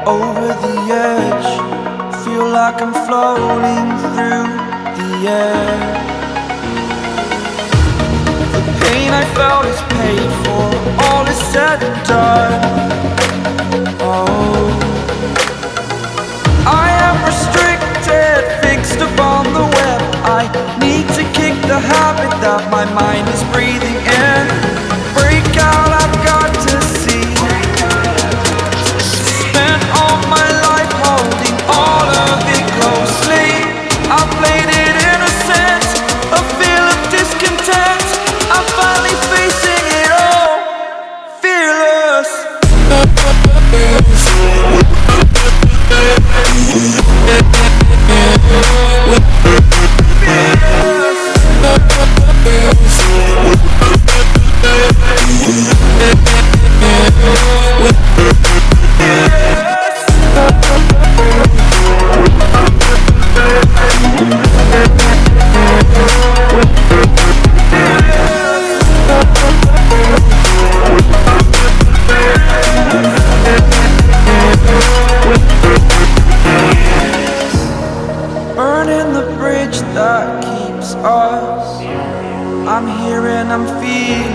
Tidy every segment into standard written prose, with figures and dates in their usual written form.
Over the edge, feel like I'm floating through the air. The pain I felt is paid for, all is said and done. Oh, I am restricted, fixed upon the web. I need to kick the habit that my mind is breathing in. Break out, I've got to see. Spent all my life holding all of it closely. I played it innocent, a feel of discontent. I'm finally facing it all, fearless. Burning the bridge that keeps us. I'm here and I'm feeling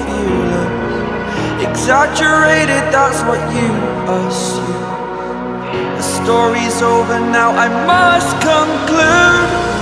fearless. Exaggerated, that's what you assume. The story's over now, I must conclude.